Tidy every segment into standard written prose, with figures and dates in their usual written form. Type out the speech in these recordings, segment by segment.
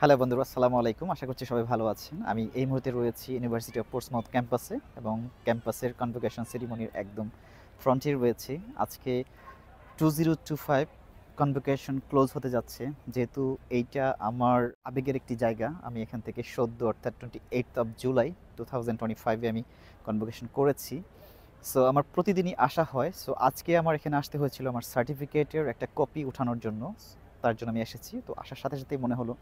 Hello বন্ধুরা, আসসালামু আলাইকুম। আশা করছি সবাই ভালো আছেন। আমি এই মুহূর্তে রয়েছি ইউনিভার্সিটি অফ পোর্টসমাউথ ক্যাম্পাসে এবং ক্যাম্পাসের কনভোকেশন সেরিমনির একদম ফ্রন্টে রয়েছি। আজকে 2025 কনভোকেশন ক্লোজ হতে যাচ্ছে। যেহেতু এইটা আমার আবেগের একটি জায়গা, আমি এখান থেকে সদ্য অর্থাৎ 28th অফ জুলাই 2025 এ আমি কনভোকেশন করেছি। সো আমার প্রতিদিনই আসা হয়। সো আজকে আমার এখানে আসতে হয়েছিল আমার সার্টিফিকেটের একটা কপি উঠানোর জন্য। তার জন্য আমি এসেছি। তো আসার সাথে সাথেই মনে হলো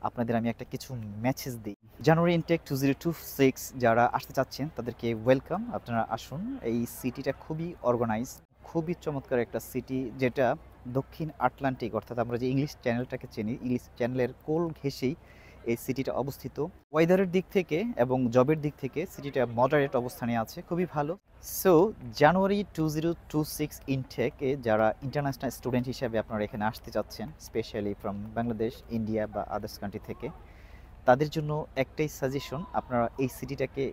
আপনাদের আমি একটা কিছু মেসেজ দিই। জানুয়ারি ইনটেক 2026 যারা আসতে চাচ্ছেন তাদেরকে ওয়েলকাম। আপনারা আসুন। এই সিটিটা খুবই অর্গানাইজ, খুবই চমৎকার একটা সিটি, যেটা দক্ষিণ আটলান্টিক অর্থাৎ আমরা যে ইংলিশ চ্যানেলটাকে চিনি, ইংলিশ চ্যানেলের কোল ঘেঁষেই এই সিটিটা অবস্থিত। ওয়েদারের দিক থেকে এবং জবের দিক থেকে সিটিটা মডারেট অবস্থানে আছে, খুবই ভালো। সো জানুয়ারি 2026 ইনটেকে যারা ইন্টারন্যাশনাল স্টুডেন্ট হিসেবে আপনারা এখানে আসতে চাচ্ছেন, স্পেশালি ফ্রম বাংলাদেশ, ইন্ডিয়া বা আদার্স কান্ট্রি থেকে, তাদের জন্য একটাই সাজেশন, আপনারা এই সিটিটাকে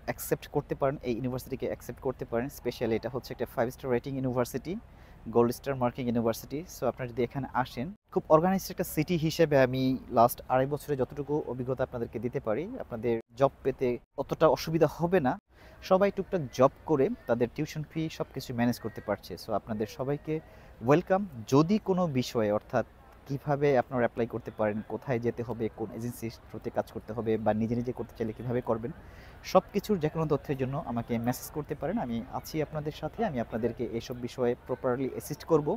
অ্যাকসেপ্ট করতে পারেন, এই ইউনিভার্সিটিকে অ্যাকসেপ্ট করতে পারেন। স্পেশালি এটা হচ্ছে একটা 5 star rating university, gold star marking university. So আপনারা যদি এখানে আসেন, খুব অর্গানাইজড একটা সিটি হিসেবে আমি লাস্ট 2.5 বছরে যতটুকু অভিজ্ঞতা আপনাদেরকে দিতে পারি, আপনাদের জব পেতে অতটা অসুবিধা হবে না। সবাই টুকটাক জব করে তাদের টিউশন ফি সব কিছু ম্যানেজ করতে পারছে। সো আপনাদের সবাইকে ওয়েলকাম। যদি কোনো বিষয়ে অর্থাৎ কিভাবে আপনারা অ্যাপ্লাই করতে পারেন, কোথায় যেতে হবে, কোন এজেন্সির থ্রুতে কাজ করতে হবে বা নিজে নিজে করতে চাইলে কীভাবে করবেন, সব কিছুর যে কোনো তথ্যের জন্য আমাকে মেসেজ করতে পারেন। আমি আছি আপনাদের সাথে। আমি আপনাদেরকে এসব বিষয়ে প্রপারলি অ্যাসিস্ট করব,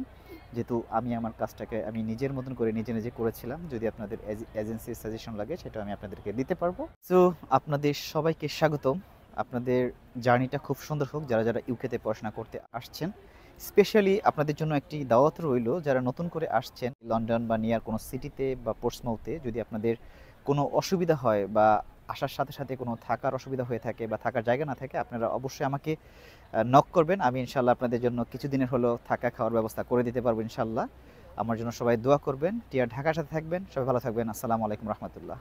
যেহেতু আমি আমার কাজটাকে আমি নিজের মতন করে নিজে নিজে করেছিলাম। যদি আপনাদের এজেন্সির সাজেশন লাগে সেটা আমি আপনাদেরকে দিতে পারবো। সো আপনাদের সবাইকে স্বাগতম। আপনাদের জার্নিটা খুব সুন্দর হোক যারা যারা ইউকেতে পড়াশোনা করতে আসছেন। স্পেশালি আপনাদের জন্য একটি দাওয়াত রইল, যারা নতুন করে আসছেন লন্ডন বা নিয়ার কোনো সিটিতে বা পোর্টসমাউথে, যদি আপনাদের কোনো অসুবিধা হয় বা আসার সাথে সাথে কোনো থাকার অসুবিধা হয়ে থাকে বা থাকার জায়গা না থাকে, আপনারা অবশ্যই আমাকে নক করবেন। আমি ইনশাল্লাহ আপনাদের জন্য কিছুদিনের হলেও থাকা খাওয়ার ব্যবস্থা করে দিতে পারবো ইনশাল্লাহ। আমার জন্য সবাই দোয়া করবেন। টিয়ার ঢাকার সাথে থাকবেন। সবাই ভালো থাকবেন। আসসালামু আলাইকুম রহমতুল্লাহ।